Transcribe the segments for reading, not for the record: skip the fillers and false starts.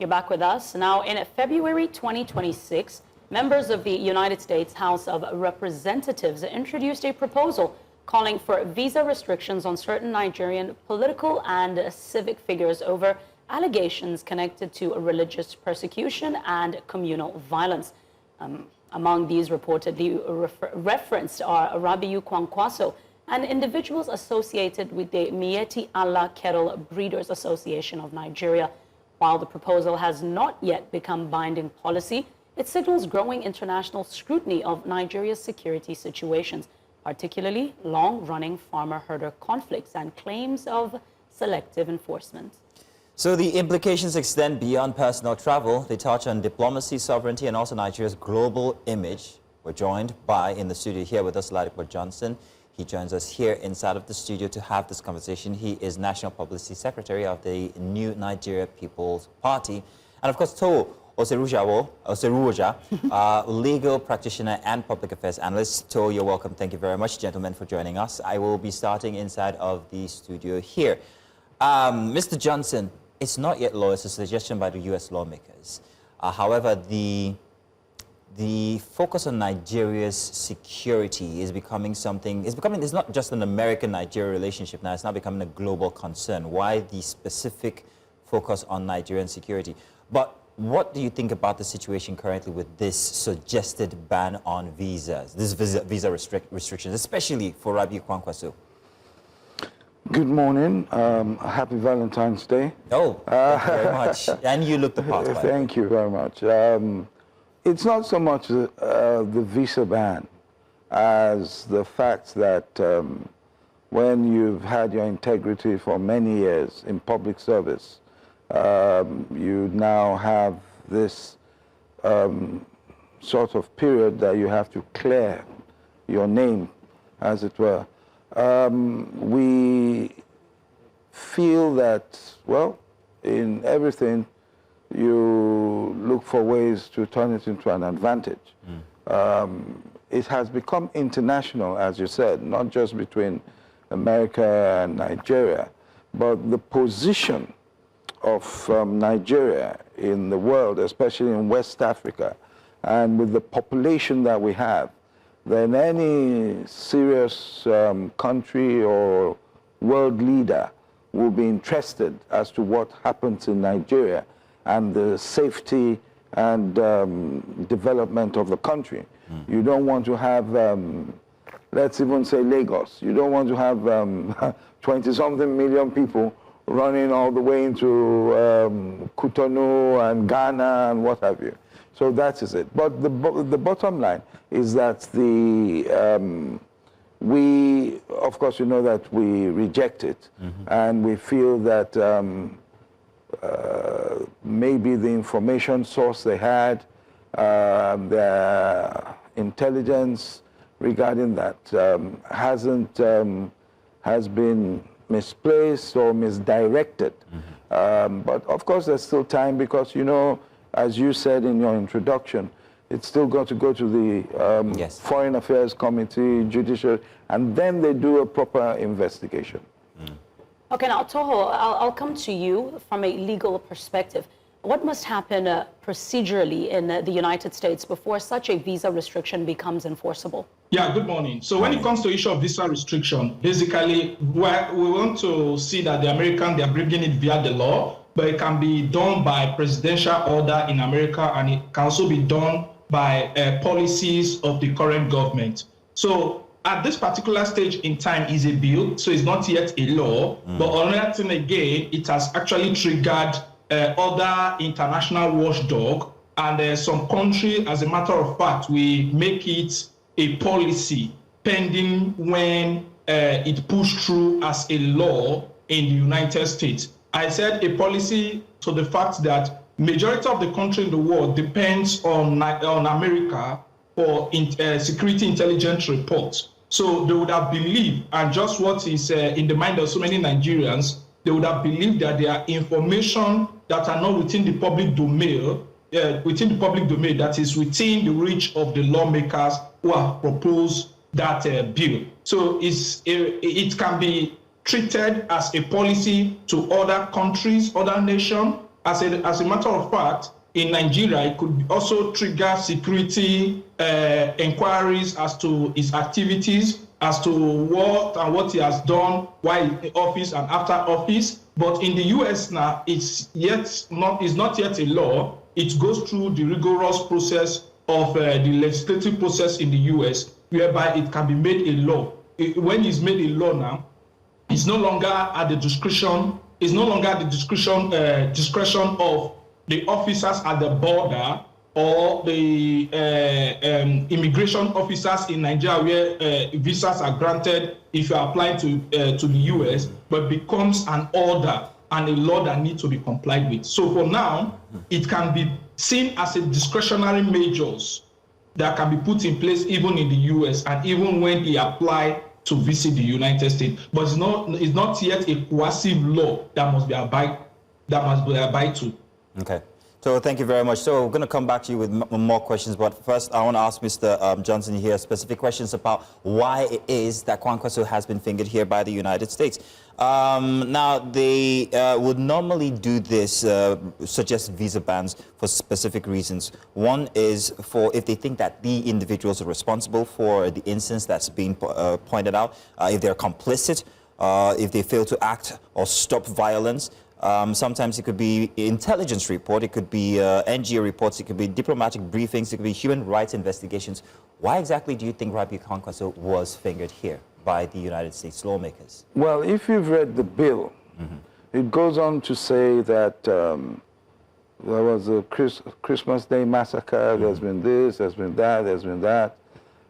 You're back with us. Now, in February 2026, members of the United States House of Representatives introduced a proposal calling for visa restrictions on certain Nigerian political and civic figures over allegations connected to religious persecution and communal violence. Among these reportedly referenced are Rabiu Kwankwaso and individuals associated with the Miyetti Allah Cattle Breeders Association of Nigeria. While the proposal has not yet become binding policy, it signals growing international scrutiny of Nigeria's security situations, particularly long-running farmer-herder conflicts and claims of selective enforcement. So the implications extend beyond personal travel. They touch on diplomacy, sovereignty, and also Nigeria's global image. We're joined by, in the studio here with us, Ladipo Johnson. He joins us here inside of the studio to have this conversation. He is National Publicity Secretary of the New Nigeria People's Party. And of course, Tohwo Oseruvwoja, legal practitioner and public affairs analyst. Tohwo, you're welcome. Thank you very much, gentlemen, for joining us. I will be starting inside of the studio here. Mr. Johnson, it's not yet law. It's a suggestion by the U.S. lawmakers. However, the focus on Nigeria's security is becoming something, it's not just an American-Nigeria relationship now, it's now becoming a global concern. Why the specific focus on Nigerian security? But what do you think about the situation currently with this suggested ban on visas, this visa restrictions, especially for Rabiu Kwankwaso? Good morning. Happy Valentine's Day. Oh, thank you very much. And you look the part. Thank you very much. It's not so much the visa ban as the fact that when you've had your integrity for many years in public service, you now have this sort of period that you have to clear your name, as it were. We feel that, well, in everything, you look for ways to turn it into an advantage. It has become international, as you said, not just between America and Nigeria, but the position of Nigeria in the world, especially in West Africa, and with the population that we have, then any serious country or world leader will be interested as to what happens in Nigeria and the safety and development of the country. You don't want to have, let's even say Lagos. You don't want to have 20-something million people running all the way into Cotonou and Ghana and what have you. So that is it. But the bottom line is that we, of course, you know that we reject it, and we feel that maybe the information source they had, their intelligence regarding that has been misplaced or misdirected. But of course, there's still time because, you know, as you said in your introduction, it's still got to go to the Foreign Affairs Committee, Judicial, and then they do a proper investigation. Okay, now, Tohwo, I'll come to you from a legal perspective. What must happen procedurally in the United States before such a visa restriction becomes enforceable? Yeah, good morning. So when it comes to issue of visa restriction, basically, we want to see that the Americans, they are bringing it via the law, but it can be done by presidential order in America, and it can also be done by policies of the current government. So at this particular stage in time is a bill, so it's not yet a law, but another thing again, it has actually triggered other international watchdog, and some country, as a matter of fact, we make it a policy pending when it pushed through as a law in the United States. I said a policy to the fact that majority of the country in the world depends on America for security intelligence reports. So they would have believed, and just what is in the mind of so many Nigerians, they would have believed that there are information that are not within the public domain, that is within the reach of the lawmakers who have proposed that bill. So it can be treated as a policy to other countries, other nations, as a matter of fact, in Nigeria, it could also trigger security inquiries as to his activities, as to what he has done while in office and after office. But in the US now, it's not yet a law. It goes through the rigorous process of the legislative process in the US, whereby it can be made a law. When it's made a law now, it's no longer at the discretion. It's no longer at the discretion of the officers at the border or the immigration officers in Nigeria, where visas are granted if you are applying to the US, but becomes an order and a law that needs to be complied with. So for now, it can be seen as a discretionary measures that can be put in place even in the US and even when he apply to visit the United States. But it's not yet a coercive law that must be abide to. Okay. So thank you very much. So we're going to come back to you with more questions, but first I want to ask Mr. Johnson here specific questions about why it is that Kwankwaso has been fingered here by the United States. Now, they would normally do this, suggest visa bans for specific reasons. One is for if they think that the individuals are responsible for the instance that's being pointed out, if they're complicit, if they fail to act or stop violence. Sometimes it could be intelligence report, it could be NGO reports, it could be diplomatic briefings, it could be human rights investigations. Why exactly do you think Rabiu Kwankwaso was fingered here by the United States lawmakers? Well, if you've read the bill, it goes on to say that there was a Christmas Day massacre, there's been this, there's been that, there's been that.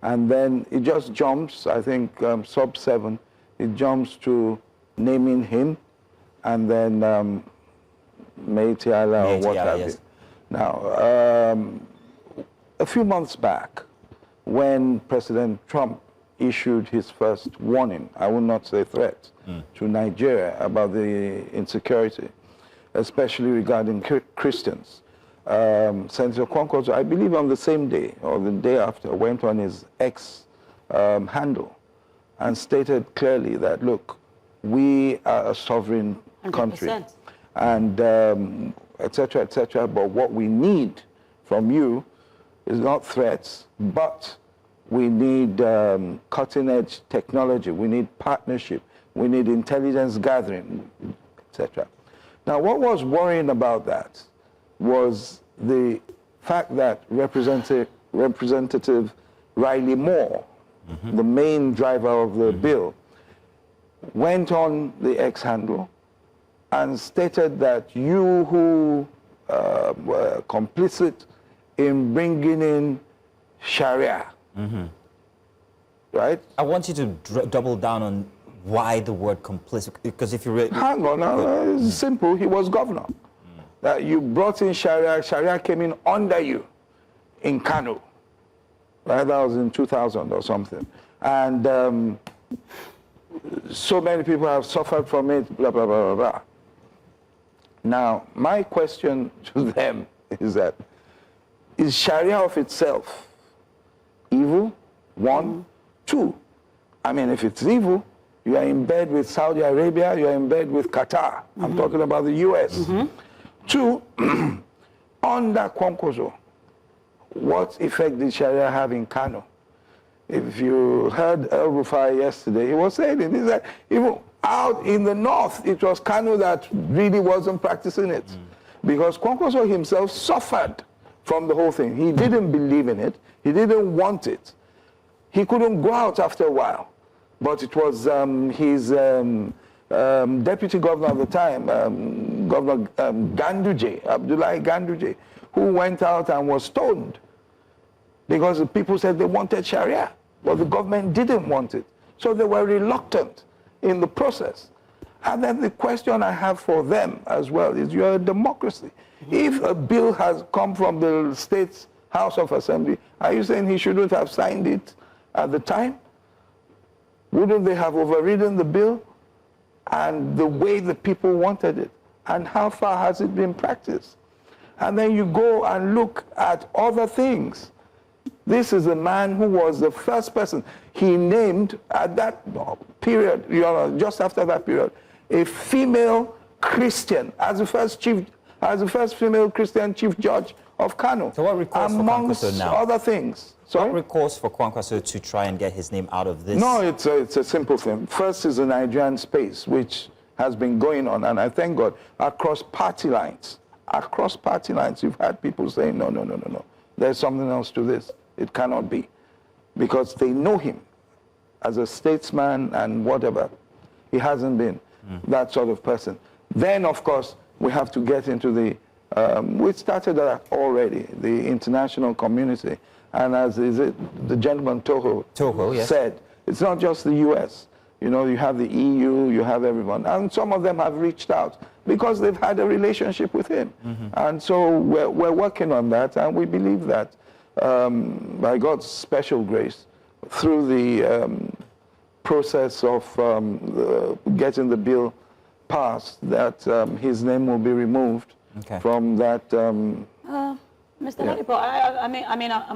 And then it just jumps, I think sub 7, it jumps to naming him. And then Miyetti or what have you. Now, a few months back, when President Trump issued his first warning, I will not say threat, to Nigeria about the insecurity, especially regarding Christians, Senator Kwankwaso, I believe on the same day or the day after, went on his X handle and stated clearly that, look, we are a sovereign country, 100%. and et cetera, but what we need from you is not threats, but we need cutting-edge technology, we need partnership, we need intelligence gathering, etc. Now, what was worrying about that was the fact that Representative Riley Moore, the main driver of the bill, went on the X handle and stated that you who were complicit in bringing in Sharia, right? I want you to double down on why the word complicit, because if you read... Hang on, it's simple, he was governor. That you brought in Sharia, Sharia came in under you in Kano. Right? That was in 2000 or something. And so many people have suffered from it, blah, blah, blah, blah, blah. Now, my question to them is that, is Sharia of itself evil? One. Two, I mean, if it's evil, you are in bed with Saudi Arabia, you are in bed with Qatar. I'm talking about the US. Two, under Kwankwaso, what effect did Sharia have in Kano? If you heard El Rufai yesterday, he was saying it. He said, even out in the north, it was Kano that really wasn't practicing it. Because Kwankwaso himself suffered from the whole thing. He didn't believe in it. He didn't want it. He couldn't go out after a while. But it was his deputy governor at the time, Governor Ganduje, Abdullahi Ganduje, who went out and was stoned because the people said they wanted Sharia, but the government didn't want it. So they were reluctant in the process. And then the question I have for them as well is, you're a democracy. If a bill has come from the state's House of Assembly, are you saying he shouldn't have signed it at the time? Wouldn't they have overridden the bill and the way the people wanted it? And how far has it been practiced? And then you go and look at other things. This is a man who was the first person. He named at that period, just after that period, a female Christian as the first as the first female Christian chief judge of Kano. So what recourse for amongst Kwankwaso now? other things. What recourse for Kwankwaso to try and get his name out of this? No, it's a simple thing. First is the Nigerian space, which has been going on, and I thank God, across party lines. Across party lines, you've had people saying, no, no, no, no, no. There's something else to this. It cannot be. Because they know him as a statesman and whatever. He hasn't been that sort of person. Then, of course, we have to get into the, we started that already, the international community. And as the gentleman Tohwo yes. said, it's not just the US. You know, you have the EU, you have everyone. And some of them have reached out because they've had a relationship with him. And so we're working on that, and we believe that by God's special grace, through the process of getting the bill passed, that his name will be removed from that. Mr. Ladipo,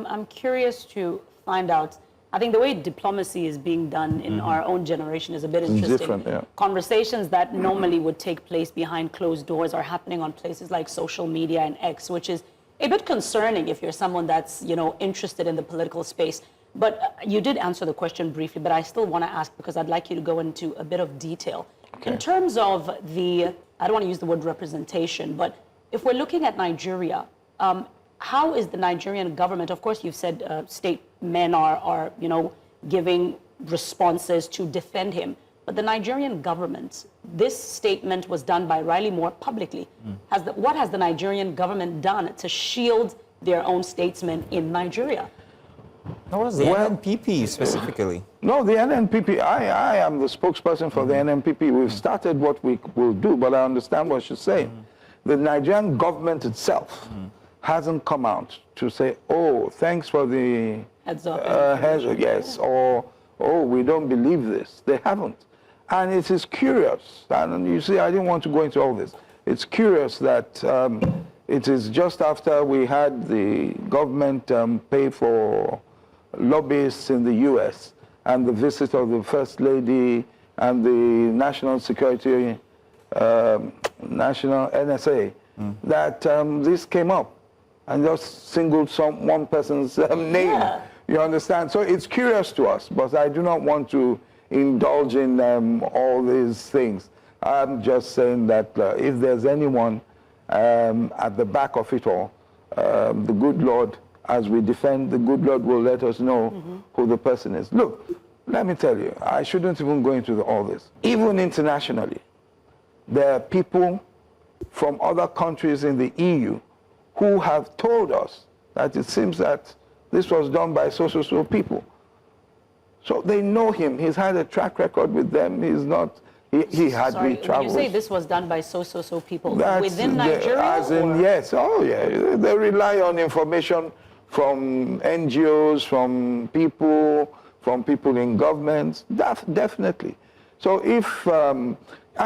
I'm curious to find out. I think the way diplomacy is being done in our own generation is a bit interesting. Different, yeah. Conversations that normally would take place behind closed doors are happening on places like social media and X, which is a bit concerning if you're someone that's, you know, interested in the political space. But you did answer the question briefly, but I still want to ask because I'd like you to go into a bit of detail. In terms of the, I don't want to use the word representation, but if we're looking at Nigeria, how is the Nigerian government, of course you've said state men are, you know, giving responses to defend him, but the Nigerian government, this statement was done by Riley Moore publicly. What has the Nigerian government done to shield their own statesmen in Nigeria? What was the NNPP specifically? No, the NNPP, I am the spokesperson for the NNPP. We've started what we will do, but I understand what you're saying. The Nigerian government itself hasn't come out to say, oh, thanks for the Heads up. yes, or, oh, we don't believe this. They haven't. And it is curious, and you see, I didn't want to go into all this. It's curious that it is just after we had the government pay for lobbyists in the US and the visit of the First Lady and the National Security, National NSA, that this came up and just singled one person's name. Yeah. You understand? So it's curious to us, but I do not want to indulge in all these things. I'm just saying that if there's anyone at the back of it all, the good Lord, as we defend, the good Lord will let us know who the person is. Look, let me tell you, I shouldn't even go into all this. Even internationally, there are people from other countries in the EU who have told us that it seems that this was done by so people. So they know him. He's had a track record with them. He's not, he had travels. When you say this was done by so people, within Nigeria? As in, yes, oh yeah. They rely on information from NGOs, from people in governments, definitely. So if, and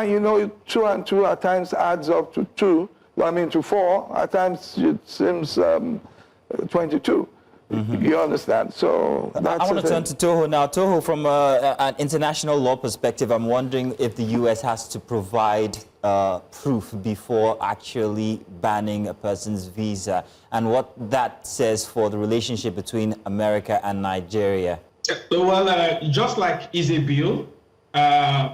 you know, 2 and 2 at times adds up to 2, to 4, at times it seems 22. You understand? So that's I want to turn to Tohwo now. Tohwo, from an international law perspective, I'm wondering if the US has to provide proof before actually banning a person's visa, and what that says for the relationship between America and Nigeria. Well, just like is a bill,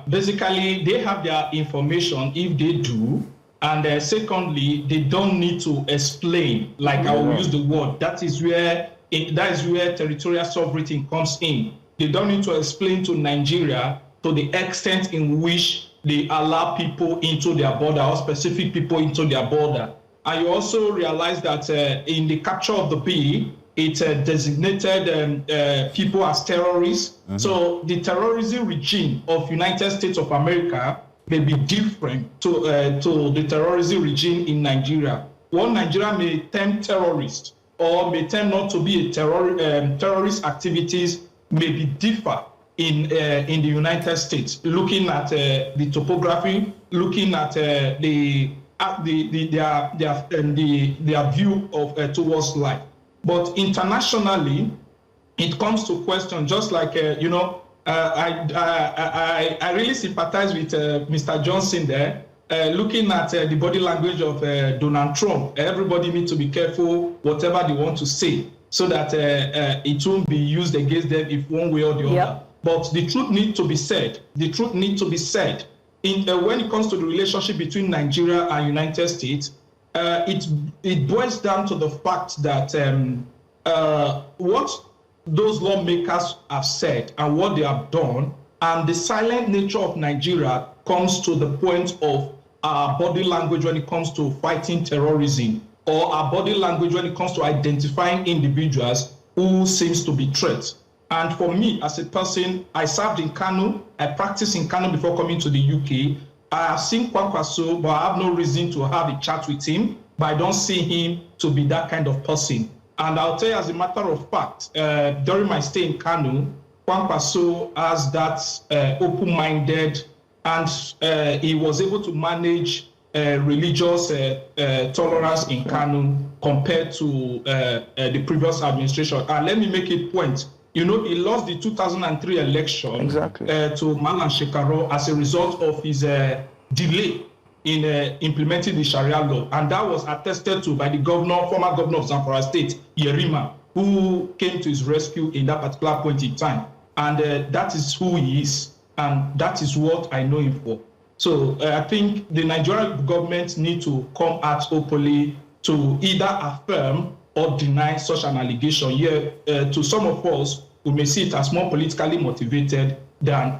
basically they have their information if they do. And secondly, they don't need to explain, like I will use the word. That is where territorial sovereignty comes in. They don't need to explain to Nigeria to the extent in which they allow people into their border or specific people into their border. And you also realize that in the capture of the bill, it designated people as terrorists. So the terrorism regime of United States of America may be different to the terrorism regime in Nigeria. One Nigeria may term terrorist or may term not to be a terrorist activities may be differ in the United States. Looking at the topography, looking at their view of towards life. But internationally, it comes to question just like I really sympathize with Mr. Johnson there. looking at the body language of Donald Trump, everybody needs to be careful whatever they want to say so that it won't be used against them if one way or the other. But the truth needs to be said. The truth needs to be said. When it comes to the relationship between Nigeria and United States, it boils down to the fact that what those lawmakers have said and what they have done, and the silent nature of Nigeria comes to the point of our body language when it comes to fighting terrorism, or our body language when it comes to identifying individuals who seems to be threats. And for me, as a person, I served in Kano, I practiced in Kano before coming to the UK. I have seen Kwankwaso, but I have no reason to have a chat with him, but I don't see him to be that kind of person. And I'll tell you, as a matter of fact, during my stay in Kano, Kwankwaso has that open-minded, and he was able to manage religious tolerance in Kano compared to the previous administration. And let me make a point. You know, he lost the 2003 election to Malam Shekaro as a result of his delay in implementing the Sharia law. And that was attested to by the former governor of Zamfara State, Yerima, who came to his rescue in that particular point in time. And that is who he is. And that is what I know him for. So I think the Nigerian government need to come out openly to either affirm or deny such an allegation. To some of us, we may see it as more politically motivated than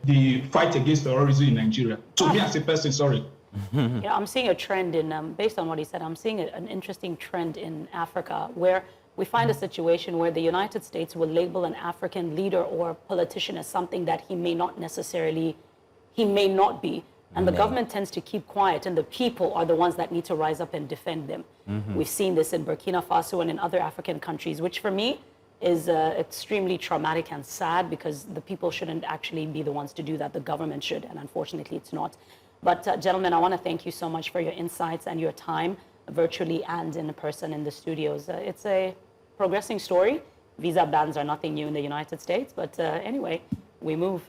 the fight against terrorism in Nigeria. To me as a person, sorry. Yeah, I'm seeing a trend in, based on what he said, I'm seeing an interesting trend in Africa where we find a situation where the United States will label an African leader or politician as something that he may not be. And the government tends to keep quiet, and the people are the ones that need to rise up and defend them. We've seen this in Burkina Faso and in other African countries, which for me is extremely traumatic and sad, because the people shouldn't actually be the ones to do that. The government should, and unfortunately it's not. But gentlemen, I want to thank you so much for your insights and your time, virtually and in person in the studios. It's a progressing story. Visa bans are nothing new in the United States, but anyway, we move.